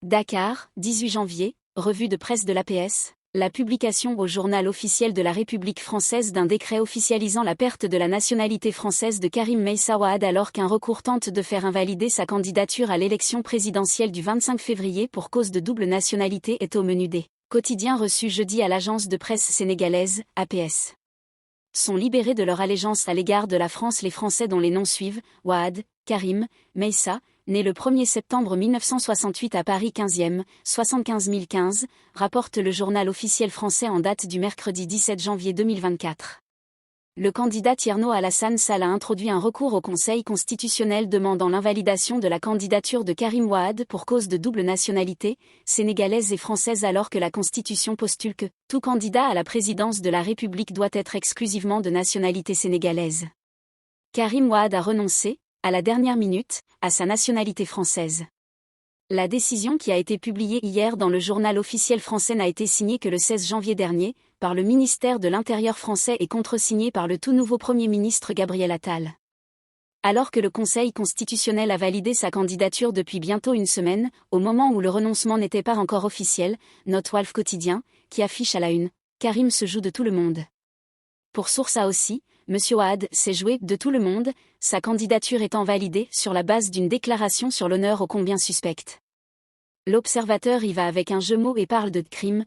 Dakar, 18 janvier, revue de presse de l'APS, la publication au journal officiel de la République française d'un décret officialisant la perte de la nationalité française de Karim Meïssa Wade alors qu'un recours tente de faire invalider sa candidature à l'élection présidentielle du 25 février pour cause de double nationalité est au menu des quotidiens reçus jeudi à l'agence de presse sénégalaise, APS. Sont libérés de leur allégeance à l'égard de la France les Français dont les noms suivent, Wade, Karim, Meïssa, né le 1er septembre 1968 à Paris 15e, 75 015, rapporte le journal officiel français en date du mercredi 17 janvier 2024. Le candidat Thierno Alassane Sall a introduit un recours au Conseil constitutionnel demandant l'invalidation de la candidature de Karim Wade pour cause de double nationalité, sénégalaise et française alors que la Constitution postule que tout candidat à la présidence de la République doit être exclusivement de nationalité sénégalaise. Karim Wade a renoncé, à la dernière minute, à sa nationalité française. La décision qui a été publiée hier dans le journal officiel français n'a été signée que le 16 janvier dernier, par le ministère de l'Intérieur français et contresignée par le tout nouveau Premier ministre Gabriel Attal. Alors que le Conseil constitutionnel a validé sa candidature depuis bientôt une semaine, au moment où le renoncement n'était pas encore officiel, note Walf Quotidien, qui affiche à la une « Karim se joue de tout le monde ». Pour source A aussi, M. Wade s'est joué de tout le monde, sa candidature étant validée sur la base d'une déclaration sur l'honneur ô combien suspecte. L'Observateur y va avec un jeu de mots et parle de crime,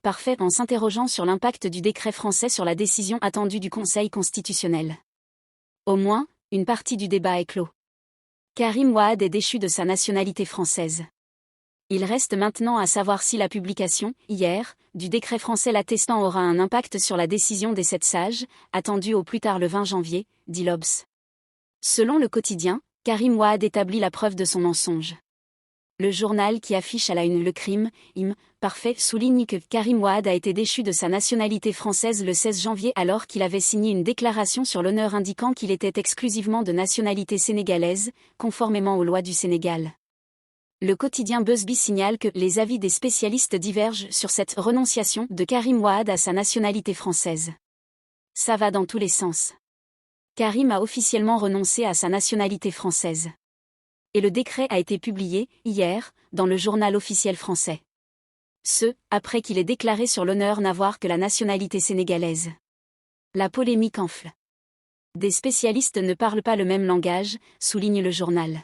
parfait en s'interrogeant sur l'impact du décret français sur la décision attendue du Conseil constitutionnel. Au moins, une partie du débat est clos. Karim Wade est déchu de sa nationalité française. Il reste maintenant à savoir si la publication, hier, du décret français l'attestant aura un impact sur la décision des 7 sages, attendue au plus tard le 20 janvier, dit l'Obs. Selon le quotidien, Karim Wade établit la preuve de son mensonge. Le journal qui affiche à la une le crime, parfait souligne que Karim Wade a été déchu de sa nationalité française le 16 janvier alors qu'il avait signé une déclaration sur l'honneur indiquant qu'il était exclusivement de nationalité sénégalaise, conformément aux lois du Sénégal. Le quotidien Busby signale que les avis des spécialistes divergent sur cette renonciation de Karim Wade à sa nationalité française. Ça va dans tous les sens. Karim a officiellement renoncé à sa nationalité française. Et le décret a été publié, hier, dans le journal officiel français. Ce, après qu'il ait déclaré sur l'honneur n'avoir que la nationalité sénégalaise. La polémique enfle. Des spécialistes ne parlent pas le même langage, souligne le journal.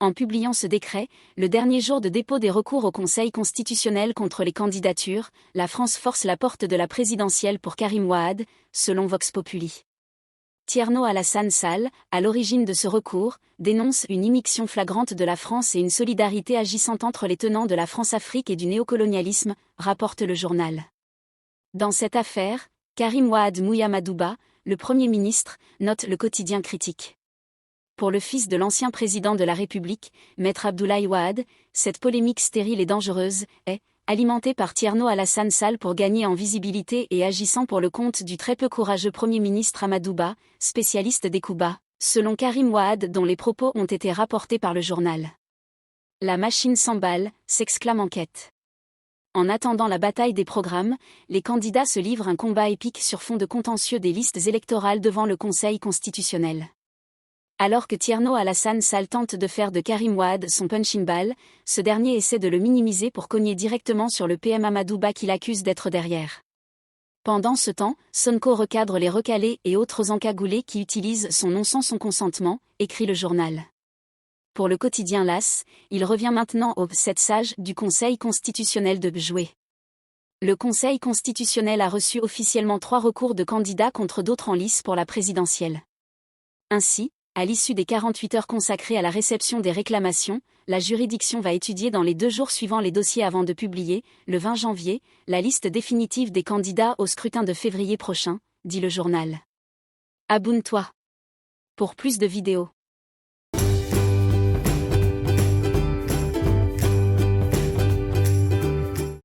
En publiant ce décret, le dernier jour de dépôt des recours au Conseil constitutionnel contre les candidatures, la France force la porte de la présidentielle pour Karim Wade, selon Vox Populi. Thierno Alassane Sall, à l'origine de ce recours, dénonce une immixtion flagrante de la France et une solidarité agissante entre les tenants de la France-Afrique et du néocolonialisme, rapporte le journal. Dans cette affaire, Karim Wade mouille à Madouba, le Premier ministre, note le quotidien critique. Pour le fils de l'ancien président de la République, Maître Abdoulaye Wade, cette polémique stérile et dangereuse est alimentée par Thierno Alassane Sall pour gagner en visibilité et agissant pour le compte du très peu courageux Premier ministre Amadou Ba, spécialiste des coups bas, selon Karim Wade dont les propos ont été rapportés par le journal. La machine s'emballe, s'exclame Enquête. En attendant la bataille des programmes, les candidats se livrent un combat épique sur fond de contentieux des listes électorales devant le Conseil constitutionnel. Alors que Thierno Alassane Sall tente de faire de Karim Wade son punching ball, ce dernier essaie de le minimiser pour cogner directement sur le PM Amadou Ba qu'il accuse d'être derrière. Pendant ce temps, Sonko recadre les recalés et autres encagoulés qui utilisent son nom sans son consentement, écrit le journal. Pour le quotidien LAS, il revient maintenant aux 7 sages du Conseil constitutionnel de jouer. Le Conseil constitutionnel a reçu officiellement 3 recours de candidats contre d'autres en lice pour la présidentielle. Ainsi, à l'issue des 48 heures consacrées à la réception des réclamations, la juridiction va étudier dans les 2 jours suivants les dossiers avant de publier, le 20 janvier, la liste définitive des candidats au scrutin de février prochain, dit le journal. Abonne-toi pour plus de vidéos.